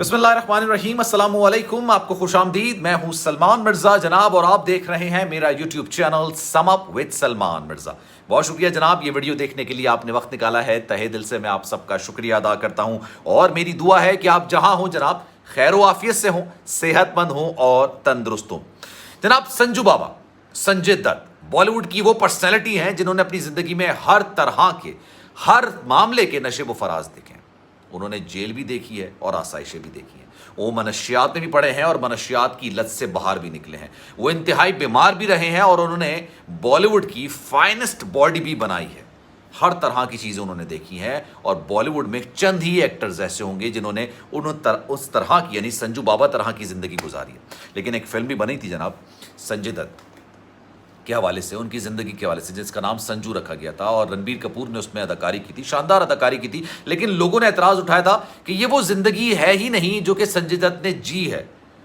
बिस्मिल्लाहिर्रहमानिर्रहीम, अस्सलामु अलैकुम। आपको खुशामदीद। मैं हूं सलमान मिर्ज़ा जनाब और आप देख रहे हैं मेरा YouTube channel sum up with Salman Mirza. बहुत शुक्रिया जनाब, ये वीडियो देखने के लिए आपने वक्त निकाला है। तहे दिल से मैं आप सबका शुक्रिया अदा करता हूं और मेरी दुआ है कि आप जहां हों जनाब खैर आफियत से हों, सेहतमंद हों और तंदुरुस्त हों। जनाब संजू बाबा, संजय दत्त बॉलीवुड की वो पर्सनैलिटी हैं जिन्होंने अपनी ज़िंदगी में हर तरह के, हर मामले के नशे व फराज देखे हैं। उन्होंने जेल भी देखी है और आसाइशें भी देखी हैं। वो मनशियात में भी पड़े हैं और मनशियात की लत से बाहर भी निकले हैं। वो इंतहाई बीमार भी रहे हैं और उन्होंने बॉलीवुड की फाइनेस्ट बॉडी भी बनाई है। हर तरह की चीज़ें उन्होंने देखी हैं और बॉलीवुड में चंद ही एक्टर्स ऐसे होंगे जिन्होंने उस तरह की, यानी संजू बाबा तरह की ज़िंदगी गुजारी है। लेकिन एक फिल्म भी बनी थी जनाब संजय दत्त के हवाले से, उनकी ज़िंदगी के हवाले से, जिसका नाम संजू रखा गया था और रणबीर कपूर ने उसमें अदाकारी की थी, शानदार अदाकारी की थी। लेकिन लोगों ने एतराज़ उठाया था कि ये वो ज़िंदगी है ही नहीं जो कि संजय दत्त ने जी है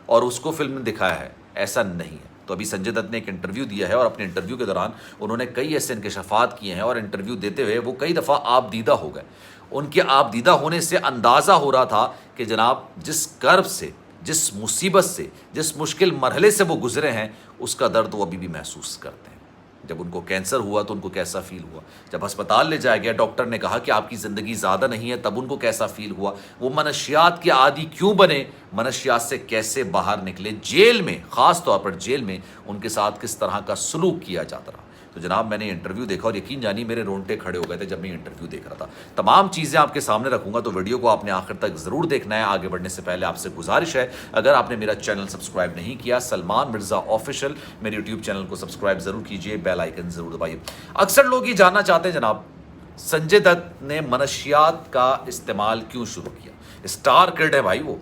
और उसको फिल्म में दिखाया है। ऐसा नहीं है। तो अभी संजय दत्त ने एक इंटरव्यू दिया है और अपने इंटरव्यू के दौरान उन्होंने कई ऐसे इंकशाफात किए हैं और इंटरव्यू देते हुए वो कई दफ़ा आपदीदा हो गए। उनके आपदीदा होने से अंदाज़ा हो रहा था कि जनाब जिस कर्ब से, जिस मुसीबत से, जिस मुश्किल मरहले से वो गुजरे हैं, उसका दर्द वो अभी भी महसूस करते हैं। जब उनको कैंसर हुआ तो उनको कैसा फील हुआ, जब अस्पताल ले जाया गया डॉक्टर ने कहा कि आपकी ज़िंदगी ज़्यादा नहीं है, तब उनको कैसा फील हुआ, वो मनशियात के आदी क्यों बने, मनशियात से कैसे बाहर निकले, जेल में, ख़ास तौर पर जेल में उनके साथ किस तरह का सलूक किया जाता रहा। तो जनाब मैंने इंटरव्यू देखा और यकीन जानिए मेरे रोंगटे खड़े हो गए थे जब मैं इंटरव्यू देख रहा था। तमाम चीज़ें आपके सामने रखूंगा, तो वीडियो को आपने आखिर तक ज़रूर देखना है। आगे बढ़ने से पहले आपसे गुजारिश है, अगर आपने मेरा चैनल सब्सक्राइब नहीं किया, सलमान मिर्ज़ा ऑफिशियल, मेरे यूट्यूब चैनल को सब्सक्राइब ज़रूर कीजिए, बेल आइकन ज़रूर दबाइए। अक्सर लोग ये जानना चाहते हैं जनाब संजय दत्त ने मनशियात का इस्तेमाल क्यों शुरू किया। स्टार किड है भाई वो,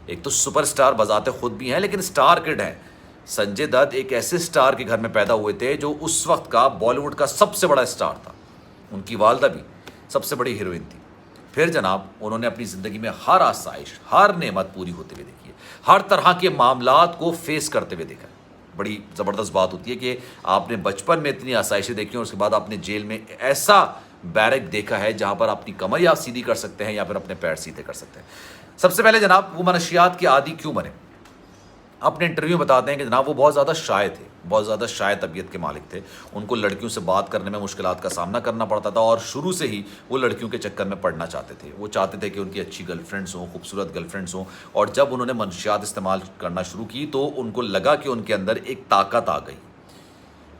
एक तो सुपरस्टार बजाते खुद भी हैं लेकिन स्टार किड है। संजय दत्त एक ऐसे स्टार के घर में पैदा हुए थे जो उस वक्त का बॉलीवुड का सबसे बड़ा स्टार था। उनकी वालदा भी सबसे बड़ी हीरोइन थी। फिर जनाब उन्होंने अपनी ज़िंदगी में हर आसाइश, हर नेमत पूरी होते हुए देखी है, हर तरह के मामलात को फेस करते हुए देखा है। बड़ी ज़बरदस्त बात होती है कि आपने बचपन में इतनी आसाइशें देखी और उसके बाद आपने जेल में ऐसा बैरक देखा है जहाँ पर अपनी कमर या सीधी कर सकते हैं या फिर अपने पैर सीधे कर सकते हैं। सबसे पहले जनाब वो मनशियात के आदी क्यों बने। अपने इंटरव्यू में बताते हैं कि जनाब वो बहुत ज़्यादा शाय थे, बहुत ज़्यादा शाय तबीयत के मालिक थे। उनको लड़कियों से बात करने में मुश्किलात का सामना करना पड़ता था और शुरू से ही वो लड़कियों के चक्कर में पड़ना चाहते थे। वो चाहते थे कि उनकी अच्छी गर्लफ्रेंड्स हों, खूबसूरत गर्लफ्रेंड्स हों। और जब उन्होंने मनशियात इस्तेमाल करना शुरू की तो उनको लगा कि उनके अंदर एक ताकत आ गई,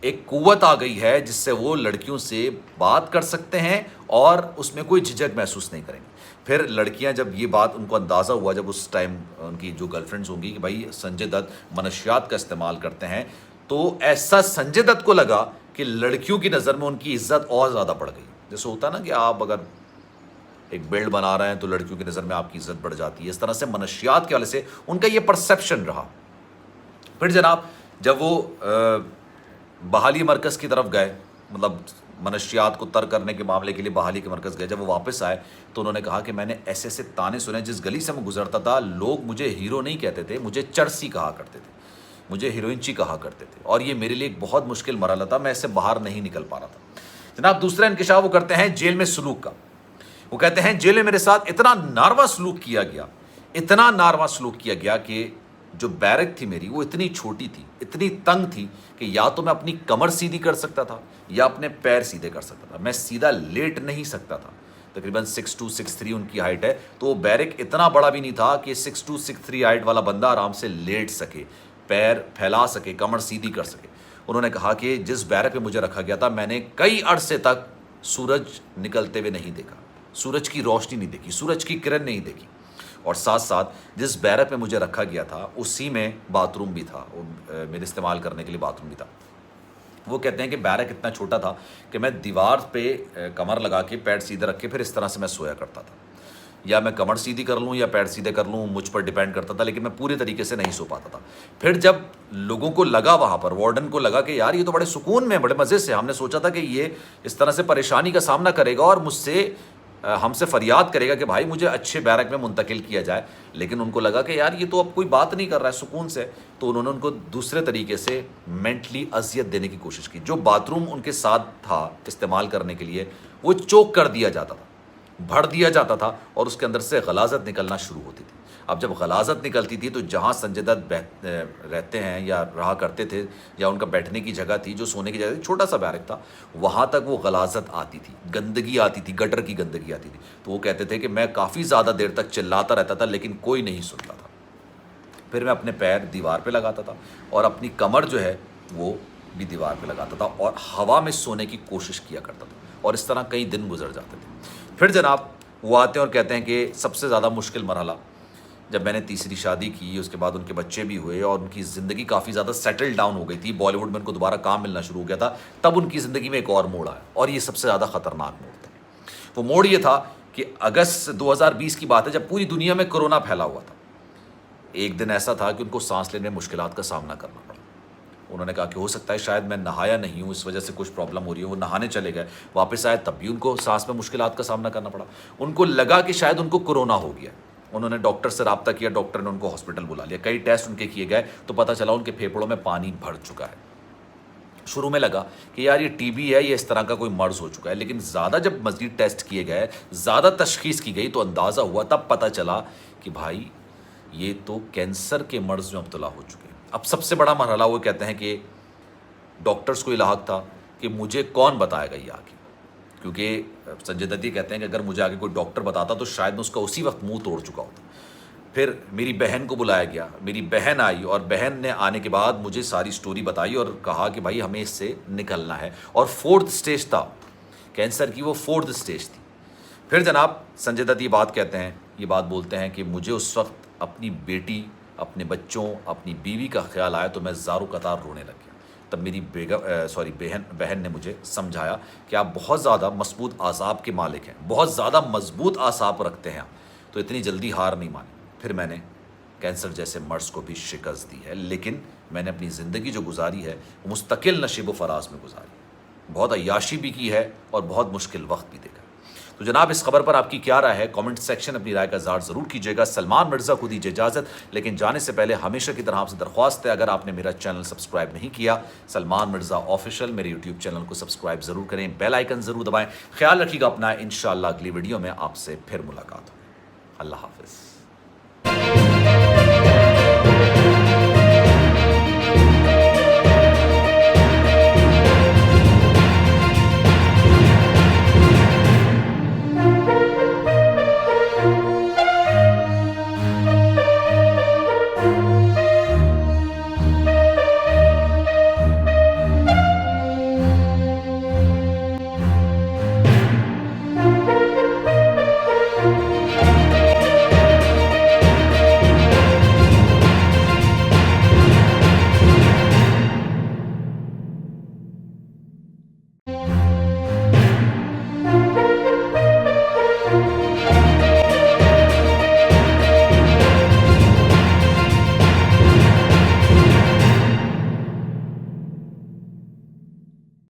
एक कुव्वत आ गई है जिससे वो लड़कियों से बात कर सकते हैं और उसमें कोई झिझक महसूस नहीं करेंगे। फिर लड़कियां, जब ये बात उनको अंदाज़ा हुआ, जब उस टाइम उनकी जो गर्लफ्रेंड्स होंगी कि भाई संजय दत्त मनशियात का इस्तेमाल करते हैं, तो ऐसा संजय दत्त को लगा कि लड़कियों की नज़र में उनकी इज्जत और ज़्यादा बढ़ गई। जैसे होता ना कि आप अगर एक बेल्ट बना रहे हैं तो लड़कियों की नज़र में आपकी इज्जत बढ़ जाती है। इस तरह से मनशियात के वाले से उनका ये परसेप्शन रहा। फिर जनाब जब वो बहाली मरकज़ की तरफ गए, मतलब मनशियात को तर्क करने के मामले के लिए बहाली के मरकज़ गए, जब वो वापस आए तो उन्होंने कहा कि मैंने ऐसे ऐसे ताने सुने, जिस गली से मैं गुजरता था लोग मुझे हीरो नहीं कहते थे, मुझे चरसी कहा करते थे, मुझे हीरोइनची कहा करते थे और ये मेरे लिए एक बहुत मुश्किल मरहला था, मैं इससे बाहर नहीं निकल पा रहा था। जनाब दूसरा इंकशाफ वो करते हैं जेल में सलूक का। वो कहते हैं जेल में मेरे साथ इतना नारवा सलूक किया गया, इतना नारवा सलूक किया गया कि जो बैरक थी मेरी वो इतनी छोटी थी, इतनी तंग थी कि या तो मैं अपनी कमर सीधी कर सकता था या अपने पैर सीधे कर सकता था, मैं सीधा लेट नहीं सकता था। तकरीबन 6'2", 6'3" उनकी हाइट है, तो बैरक इतना बड़ा भी नहीं था कि 6'2", 6'3" हाइट वाला बंदा आराम से लेट सके, पैर फैला सके, कमर सीधी कर सके। उन्होंने कहा कि जिस बैरक में मुझे रखा गया था मैंने कई अरसे तक सूरज निकलते हुए नहीं देखा, सूरज की रोशनी नहीं देखी, सूरज की किरण नहीं देखी। और साथ साथ जिस बैरक में मुझे रखा गया था उसी में बाथरूम भी था, मेरे इस्तेमाल करने के लिए बाथरूम भी था। वो कहते हैं कि बैरक इतना छोटा था कि मैं दीवार पे कमर लगा के पैर सीधे रख के फिर इस तरह से मैं सोया करता था, या मैं कमर सीधी कर लूँ या पैर सीधे कर लूँ, मुझ पर डिपेंड करता था, लेकिन मैं पूरे तरीके से नहीं सो पाता था। फिर जब लोगों को लगा, वहाँ पर वार्डन को लगा कि यार ये तो बड़े सुकून में, बड़े मज़े से, हमने सोचा था कि ये इस तरह से परेशानी का सामना करेगा और मुझसे हमसे फरियाद करेगा कि भाई मुझे अच्छे बैरक में मुंतकिल किया जाए, लेकिन उनको लगा कि यार ये तो अब कोई बात नहीं कर रहा है सुकून से, तो उन्होंने उनको दूसरे तरीके से मेंटली अजियत देने की कोशिश की। जो बाथरूम उनके साथ था इस्तेमाल करने के लिए वो चोक कर दिया जाता था, भर दिया जाता था और उसके अंदर से गलाजत निकलना शुरू होती थी। अब जब गलाजत निकलती थी तो जहाँ संजय दत्त रहते हैं या रहा करते थे, या उनका बैठने की जगह थी, जो सोने की जगह थी, छोटा सा बैरक था, वहाँ तक वो गलाजत आती थी, गंदगी आती थी, गटर की गंदगी आती थी। तो वो कहते थे कि मैं काफ़ी ज़्यादा देर तक चिल्लाता रहता था लेकिन कोई नहीं सुनता था। फिर मैं अपने पैर दीवार पे लगाता था और अपनी कमर जो है वो भी दीवार पे लगाता था और हवा में सोने की कोशिश किया करता था, और इस तरह कई दिन गुजर जाते थे। फिर जनाब वो आते हैं और कहते हैं कि सबसे ज़्यादा मुश्किल मरहला जब मैंने तीसरी शादी की, उसके बाद उनके बच्चे भी हुए और उनकी ज़िंदगी काफ़ी ज़्यादा सेटल डाउन हो गई थी, बॉलीवुड में उनको दोबारा काम मिलना शुरू हो गया था, तब उनकी ज़िंदगी में एक और मोड़ आया, और ये सबसे ज़्यादा ख़तरनाक मोड़ था। वो मोड़ ये था कि अगस्त 2020 की बात है, जब पूरी दुनिया में कोरोना फैला हुआ था। एक दिन ऐसा था कि उनको सांस लेने में मुश्किलात का सामना करना पड़ा। उन्होंने कहा कि हो सकता है शायद मैं नहाया नहीं हूँ, इस वजह से कुछ प्रॉब्लम हो रही है। वो नहाने चले गए, वापस आए, तब भी उनको सांस में मुश्किलात का सामना करना पड़ा। उनको लगा कि शायद उनको कोरोना हो गया। उन्होंने डॉक्टर से रब्ता किया, डॉक्टर ने उनको हॉस्पिटल बुला लिया, कई टेस्ट उनके किए गए तो पता चला उनके फेफड़ों में पानी भर चुका है। शुरू में लगा कि यार ये टीबी है, ये इस तरह का कोई मर्ज हो चुका है, लेकिन ज़्यादा जब मज़ीद टेस्ट किए गए, ज़्यादा तशखीस की गई तो अंदाज़ा हुआ, तब पता चला कि भाई ये तो कैंसर के मर्ज में मुब्तला हो चुके हैं। अब सबसे बड़ा मरहला वो कहते हैं कि डॉक्टर्स को इलाहक था कि मुझे कौन बताएगा ये आगे, क्योंकि संजय दत्त कहते हैं कि अगर मुझे आगे कोई डॉक्टर बताता तो शायद मैं उसका उसी वक्त मुंह तोड़ चुका होता। फिर मेरी बहन को बुलाया गया, मेरी बहन आई और बहन ने आने के बाद मुझे सारी स्टोरी बताई और कहा कि भाई हमें इससे निकलना है, और 4th स्टेज था कैंसर की, वो 4th स्टेज थी। फिर जनाब संजय दत्त ये बात कहते हैं, ये बात बोलते हैं कि मुझे उस वक्त अपनी बेटी, अपने बच्चों, अपनी बीवी का ख्याल आया तो मैं ज़ारो कतार रोने लग गया। तब मेरी बहन ने मुझे समझाया कि आप बहुत ज़्यादा मजबूत आसाब के मालिक हैं, बहुत ज़्यादा मजबूत आसाब रखते हैं आप, तो इतनी जल्दी हार नहीं मानी। फिर मैंने कैंसर जैसे मर्ज को भी शिकस्त दी है, लेकिन मैंने अपनी ज़िंदगी जो गुजारी है वो मुस्तकिल नशीब व फराज में गुजारी, बहुत अय्याशी भी की है और बहुत मुश्किल वक्त भी देखा। तो जनाब इस खबर पर आपकी क्या राय है, कमेंट सेक्शन अपनी राय का इज़हार ज़रूर कीजिएगा। सलमान मिर्ज़ा को दीजिए इजाज़त, लेकिन जाने से पहले हमेशा की तरह आपसे दरख्वास्त है, अगर आपने मेरा चैनल सब्सक्राइब नहीं किया, सलमान मिर्ज़ा ऑफिशियल, मेरे यूट्यूब चैनल को सब्सक्राइब ज़रूर करें, बेल आइकन ज़रूर दबाएं। ख्याल रखिएगा अपना, इंशाअल्लाह अगली वीडियो में आपसे फिर मुलाकात हो। अल्लाह हाफ़िज़।